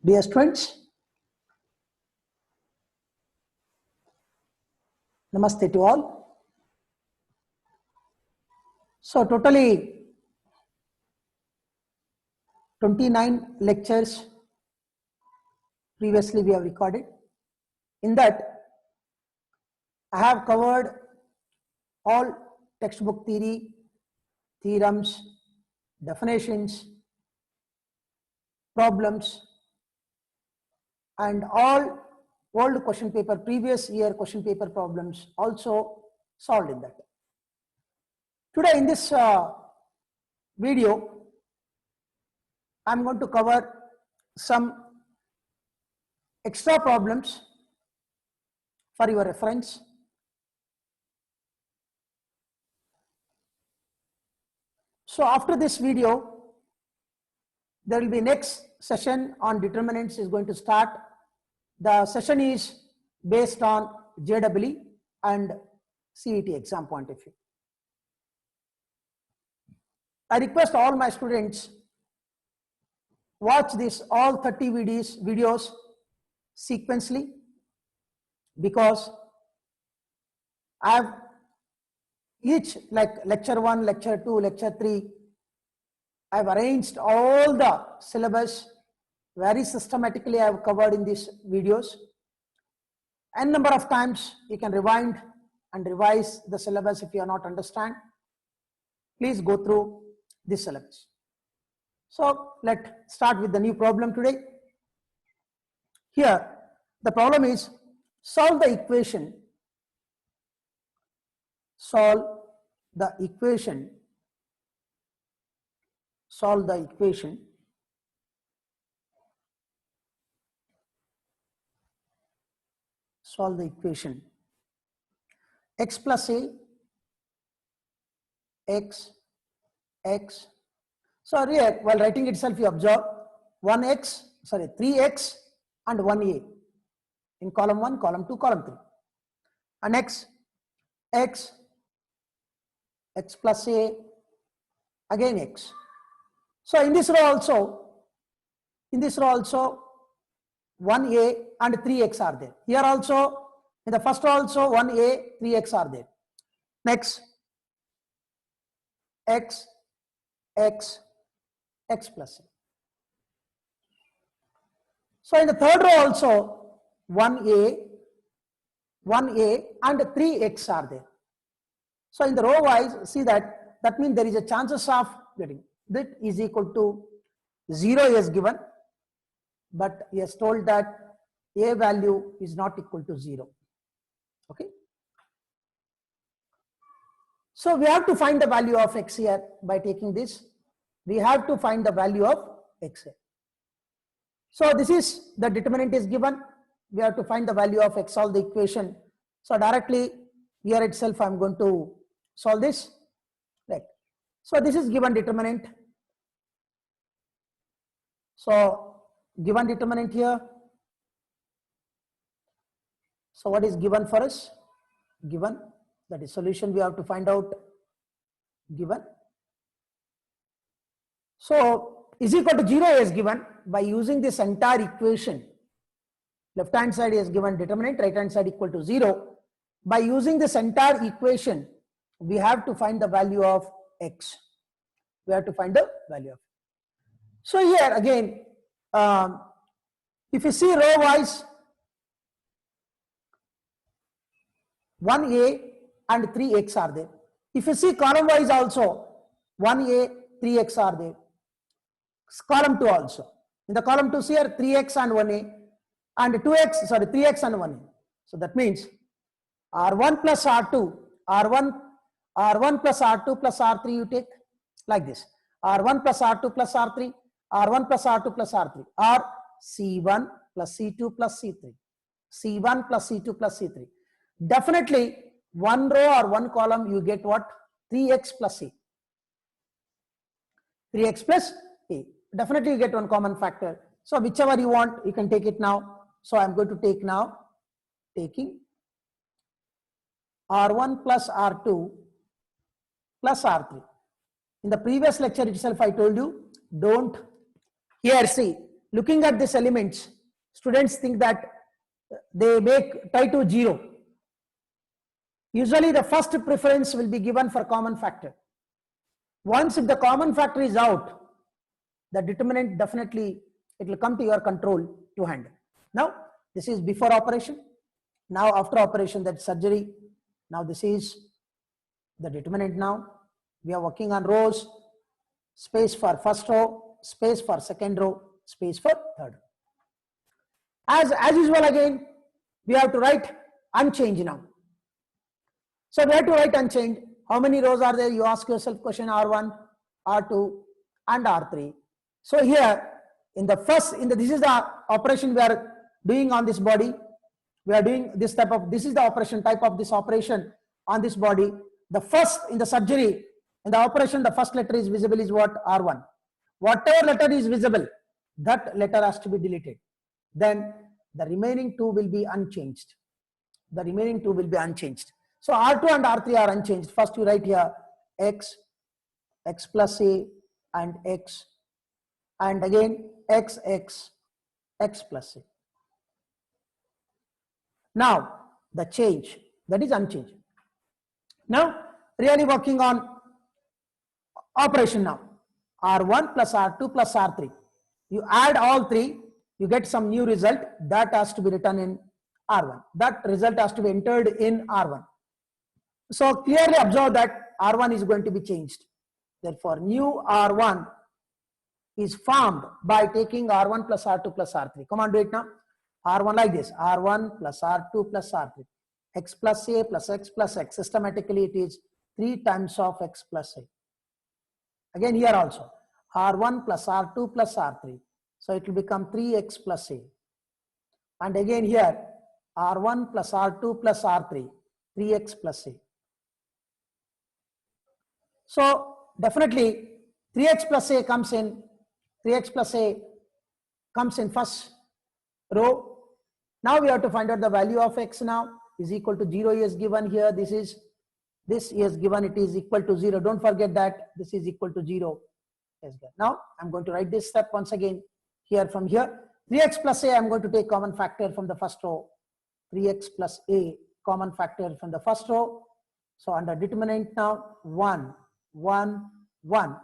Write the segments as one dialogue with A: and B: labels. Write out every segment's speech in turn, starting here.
A: Dear students, namaste to all. So totally 29 lectures previously we have recorded. In that, I have covered all textbook theory, theorems, definitions, problems, and all old question paper, previous year question paper problems also solved in that. Today in this video, I am going to cover some extra problems for your reference. So after this video, there will be next session on determinants is going to start. The session is based on JEE and CET exam point of view. I request all my students watch this all 30 videos sequentially, because I have each, like lecture 1, lecture 2, lecture 3, I have arranged all the syllabus very systematically. I have covered in these videos. N number of times you can rewind and revise the syllabus if you are not understand. Please go through this syllabus. So let's start with the new problem today. Here the problem is solve the equation. Solve the equation. Solve the equation. Solve the equation. X plus a, x, x. So here, while writing itself, you observe 3x and 1a in column 1, column 2, column 3. And x plus a, again x. So in this row also, 1a and 3x are there. Here also, in the first row also 1a, 3x are there. Next, x plus a. So in the third row also 1a and 3x are there. So in the row wise, see that means there is a chances of getting that is equal to 0 is given, but he has told that a value is not equal to 0. Okay. So we have to find the value of x here by taking this. We have to find the value of x here. So this is the determinant is given. We have to find the value of x, solve the equation. So directly here itself I am going to solve this. Right. So this is given determinant. So given determinant here. So what is given for us? Given, that is solution we have to find out, given. So is equal to 0 is given by using this entire equation. Left hand side is given determinant, right hand side equal to 0. By using this entire equation, we have to find the value of x. We have to find the value of. So here again, if you see row wise, 1a and 3x are there. If you see column wise also, 1a, 3x are there. Column 2 also. In the column 2 here, 3x and 1a and 3x and 1a. So that means R1 plus R2, R1 plus R2 plus R3 you take like this. R1 plus R2 plus R3, R1 plus R2 plus R3, or C1 plus C2 plus C3, C1 plus C2 plus C3. Definitely one row or one column you get what? 3x plus a. 3x plus a. Definitely you get one common factor. So whichever you want, you can take it now. So I am going to take now, taking R1 plus R2 plus R3. In the previous lecture itself I told you, don't, here see, looking at these elements, students think that they try to 0. Usually the first preference will be given for common factor. Once if the common factor is out, the determinant definitely it will come to your control to handle. Now this is before operation. Now after operation, that surgery. Now this is the determinant. Now we are working on rows, space for first row, space for second row, space for third. As usual, again we have to write unchanged now. So we have to write unchanged. How many rows are there? You ask yourself question. R1, R2 and R3. So here this is the operation we are doing on this body. We are doing this is the operation type of this operation on this body. The first in the surgery, in the operation, the first letter is visible is what? R1. Whatever letter is visible, that letter has to be deleted. Then the remaining two will be unchanged. The remaining two will be unchanged. So R2 and R3 are unchanged. First you write here X, X plus A and X, and again X, X, X plus A. Now the change, that is unchanged. Now really working on operation now. R1 plus R2 plus R3. You add all three, you get some new result that has to be written in R1. That result has to be entered in R1. So clearly observe that R1 is going to be changed. Therefore, new R1 is formed by taking R1 plus R2 plus R3. Come on, do it now. R1 like this, R1 plus R2 plus R3. X plus A plus X plus X. Systematically it is 3 times of X plus A. Again here also, R1 plus R2 plus R3. So it will become 3X plus A. And again here, R1 plus R2 plus R3, 3X plus A. So definitely 3X plus A comes in, 3X plus A comes in first row. Now we have to find out the value of X now is equal to 0 is given here. This is given, it is equal to 0. Don't forget that this is equal to 0. Now I'm going to write this step once again here from here. 3X plus A, I'm going to take common factor from the first row. 3X plus A, common factor from the first row. So under determinant now, 1, 1, 1.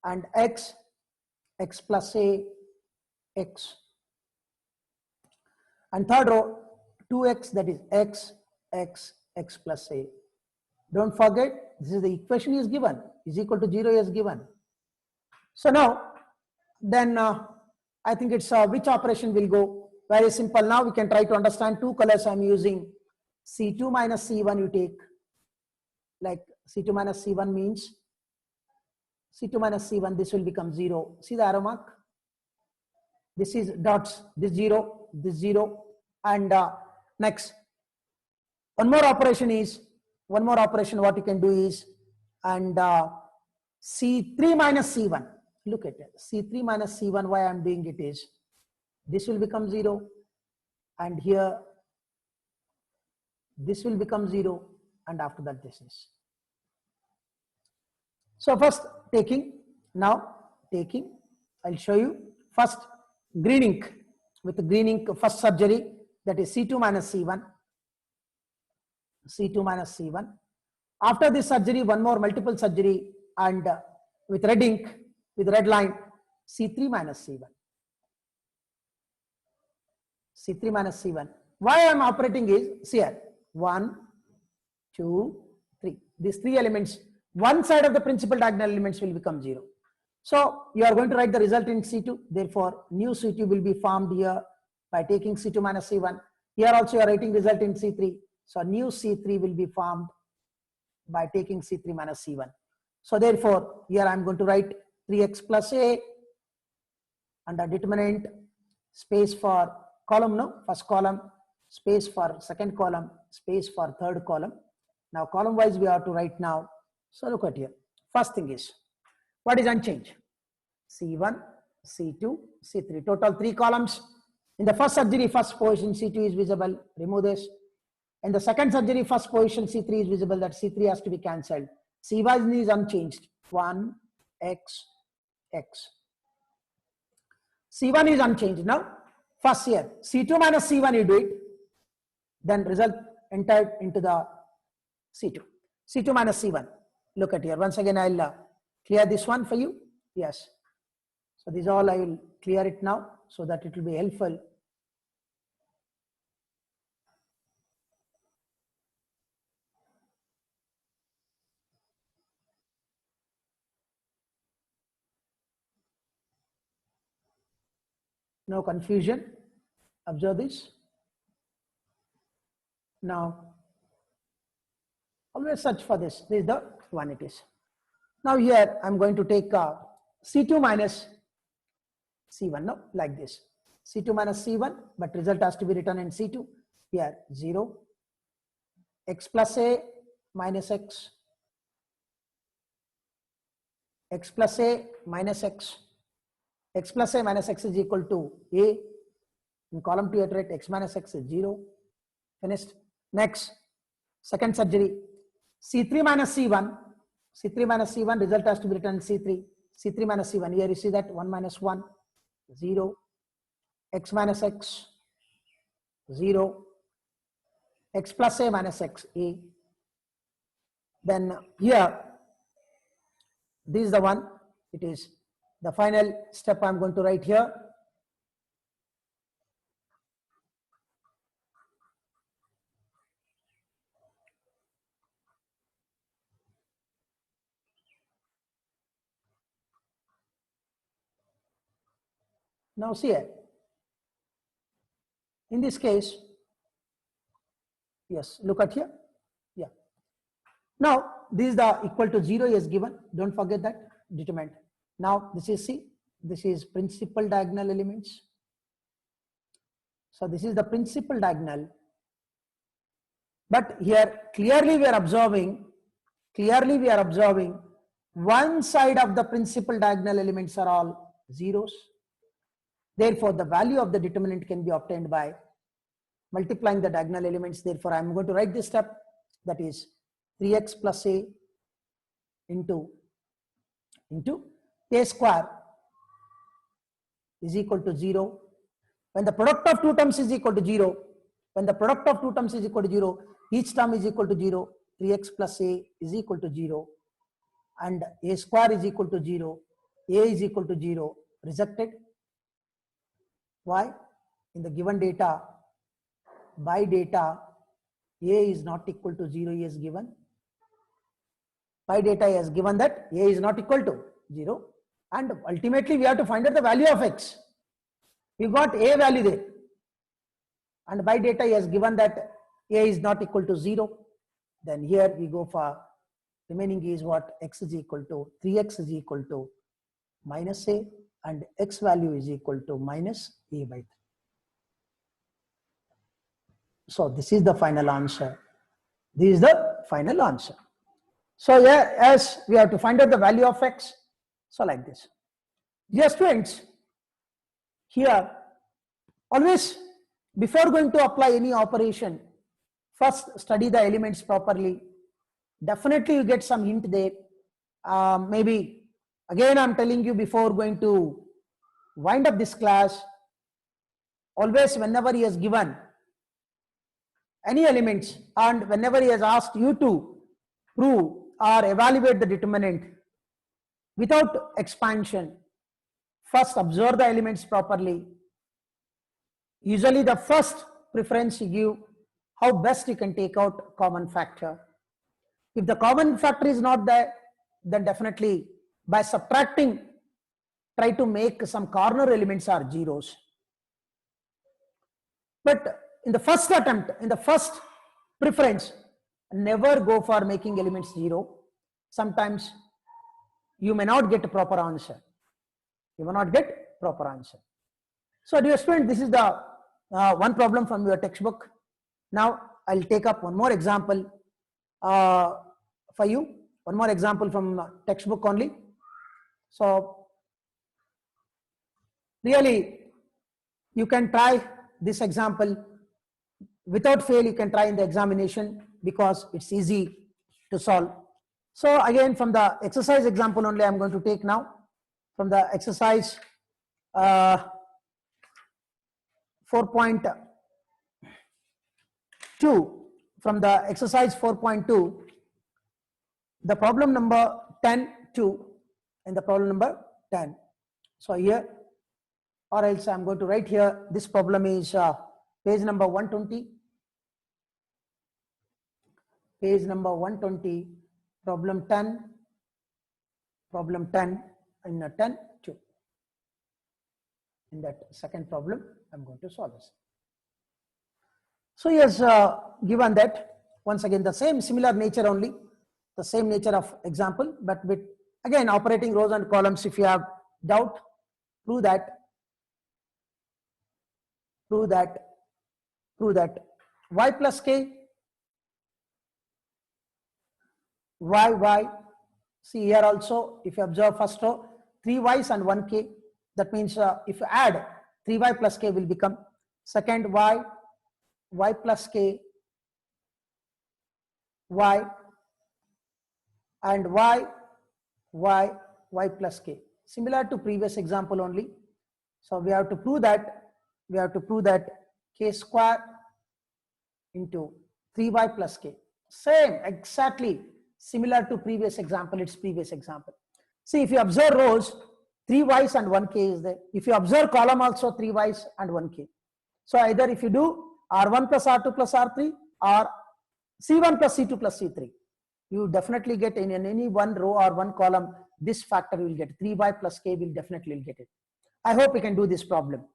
A: And X, X plus A, X. And third row, 2X, that is X, X, X plus A. Don't forget, this is the equation is given, is equal to 0 is given. So now, then I think it's which operation will go? Very simple. Now we can try to understand two colors I'm using. C2 minus C1 you take, like C2 minus C1 means, C2 minus C1, this will become 0. See the arrow mark? This is dots, this 0, and next. One more operation what you can do is, and C3 minus C1, look at it, C3 minus C1, why I'm doing it is, this will become 0, and here, this will become 0, and after that this is. So first I'll show you first green ink, with the green ink first surgery, that is C2 minus C1, C2 minus C1. After this surgery, one more multiple surgery, and with red ink, with red line, C3 minus C1. C3 minus C1. Why I am operating is, see here, 1, 2, 3. These 3 elements, one side of the principal diagonal elements will become 0. So you are going to write the result in C2. Therefore, new C2 will be formed here by taking C2 minus C1. Here also you are writing result in C3. So new C3 will be formed by taking C3 minus C1. So therefore, here I am going to write 3X plus A under determinant, space for column, no, first column, space for second column, space for third column. Now column wise we have to write now. So look at here. First thing is, what is unchanged? C1, C2, C3. Total 3 columns. In the first surgery, first position C2 is visible. Remove this. In the second surgery, first position C3 is visible. That C3 has to be cancelled. C1 is unchanged. 1, X, X. C1 is unchanged. Now, first here, C2 minus C1 you do it, then result entered into the C2. C2 minus C1. Look at here. Once again, I'll clear this one for you. Yes. So this all I will clear it now so that it will be helpful. No confusion. Observe this. Now, always search for this. This is the one it is. Now here I'm going to take C2 minus C1, no, like this. C2 minus C1, but result has to be written in C2. Here 0, x plus a minus x, x plus a minus x, x plus a minus x is equal to a. In column 2 iterate, x minus x is 0. Finished. Next, second surgery, C3 minus C1, C3 minus C1, result has to be written in C3. C3 minus C1, here you see that 1 minus 1, 0, x minus x, 0, x plus a minus x, a. Then here, this is the one, it is the final step I'm going to write here. Now see here, in this case, yes, look at here, yeah. Now this is the equal to 0 is given, don't forget that, determinant. Now this is C, this is principal diagonal elements. So this is the principal diagonal, but here clearly we are observing one side of the principal diagonal elements are all zeros. Therefore, the value of the determinant can be obtained by multiplying the diagonal elements. Therefore, I am going to write this step, that is 3x plus a into a square is equal to 0. When the product of two terms is equal to 0, each term is equal to 0, 3x plus a is equal to 0 and a square is equal to 0, a is equal to 0, rejected. Why? In the given data, by data, a is not equal to 0 is given. By data is given that a is not equal to 0 and ultimately we have to find out the value of x. We got a value there and by data is given that a is not equal to 0. Then here we go for remaining is what? X is equal to 3x is equal to minus a and x value is equal to minus a by 3. So this is the final answer. This is the final answer. So yeah, as we have to find out the value of x, so like this. Dear students, here always before going to apply any operation, first study the elements properly. Definitely you get some hint there. Maybe again I'm telling you before going to wind up this class, always whenever he has given any elements and whenever he has asked you to prove or evaluate the determinant without expansion, first observe the elements properly. Usually the first preference you give how best you can take out common factor. If the common factor is not there, then definitely by subtracting, try to make some corner elements are zeros. But in the first attempt, in the first preference, never go for making elements 0. Sometimes you may not get a proper answer. You may not get proper answer. So dear student, this is the one problem from your textbook. Now I'll take up one more example for you. One more example from textbook only. So really you can try this example. Without fail, you can try in the examination because it's easy to solve. So again, from the exercise example only I'm going to take now. From the exercise 4.2 from the exercise 4.2, the problem number 10(2) and the problem number 10. So here, or else I'm going to write here, this problem is page number 120. Page number 120, problem 10 in 10(2). In that second problem, I'm going to solve this. So yes, given that, once again, the same similar nature only, the same nature of example, but with again operating rows and columns. If you have doubt, prove that y plus k, y, see here also, if you observe first row, 3 y's and 1 k, that means if you add 3y plus k will become second y plus k, y, and y plus k, similar to previous example only. So we have to prove that k square into 3y plus k, same exactly similar to previous example. It's previous example. See, if you observe rows, 3 y's and 1 k is there. If you observe column also, 3 y's and 1 k. So either if you do R1 plus R2 plus R3 or C1 plus C2 plus C3, you definitely get in any one row or one column, this factor you will get 3y plus k will definitely get it. I hope you can do this problem.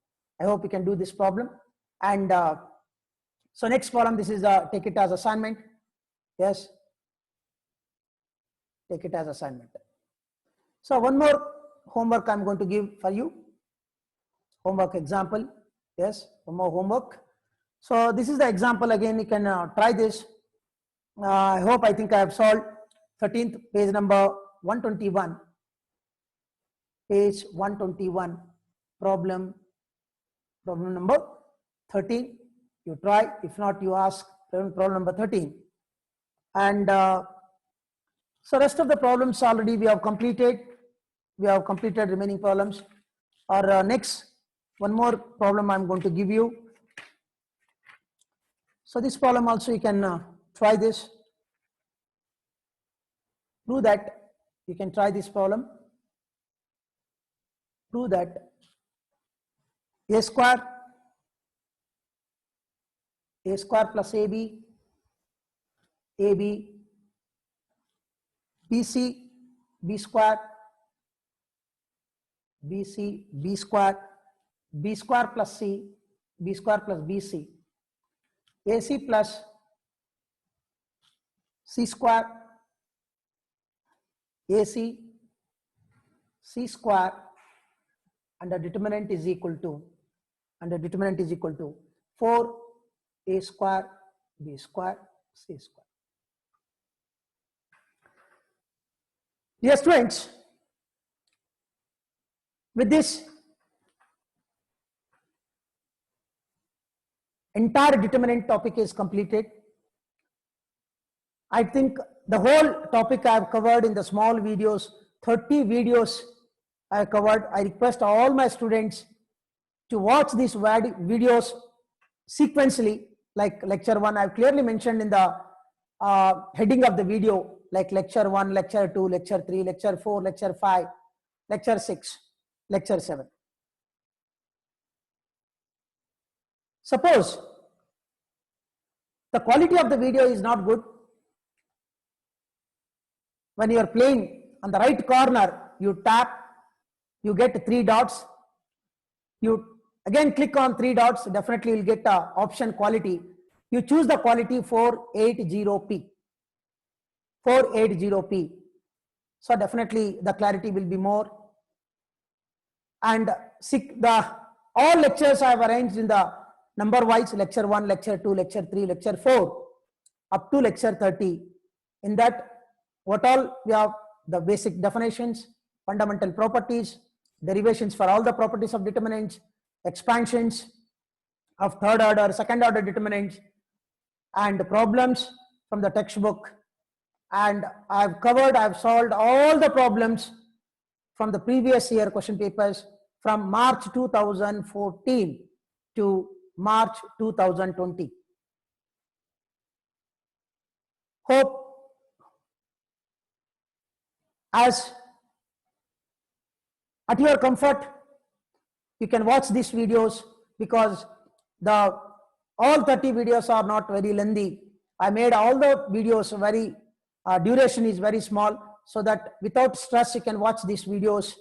A: And so next column, this is take it as assignment. Yes, take it as assignment. So one more homework I'm going to give for you. Homework example. Yes, one more homework. So this is the example again. You can try this. I think I have solved 13th, page number 121. Page 121, problem number 13. You try. If not, you ask problem number 13. And so rest of the problems already we have completed. Remaining problems. Or next, one more problem I'm going to give you. So this problem also you can try this. Prove that you can try this problem. Prove that a square plus ab, bc, b square plus c, b square plus bc, ac plus c square, ac, c square, and the determinant is equal to 4 a square, b square, c square. Dear students, with this entire determinant topic is completed. I think the whole topic I have covered in the small videos, 30 videos I have covered. I request all my students to watch these videos sequentially, like lecture 1. I have clearly mentioned in the heading of the video, like lecture 1, lecture 2, lecture 3, lecture 4, lecture 5, lecture 6, lecture 7. Suppose the quality of the video is not good. When you are playing, on the right corner, you tap, you get 3 dots. You again click on 3 dots, definitely you'll get option quality. You choose the quality 480p. 480p. So definitely the clarity will be more. And all lectures I have arranged in the number wise, lecture 1, lecture 2, lecture 3, lecture 4, up to lecture 30. In that, what all we have: the basic definitions, fundamental properties, derivations for all the properties of determinants, expansions of third order, second order determinants, and problems from the textbook. And I've solved all the problems from the previous year question papers from March 2014 to March 2020. Hope as at your comfort you can watch these videos, because all 30 videos are not very lengthy. I made all the videos very duration is very small, so that without stress you can watch these videos,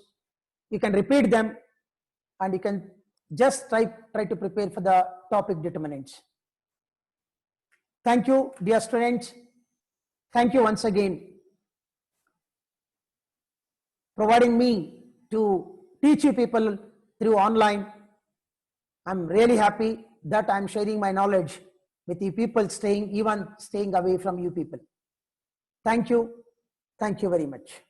A: you can repeat them, and you can just try to prepare for the topic determinants. Thank you, dear students. Thank you once again providing me to teach you people through online. I'm really happy that I'm sharing my knowledge with you people, staying away from you people. Thank you. Thank you very much.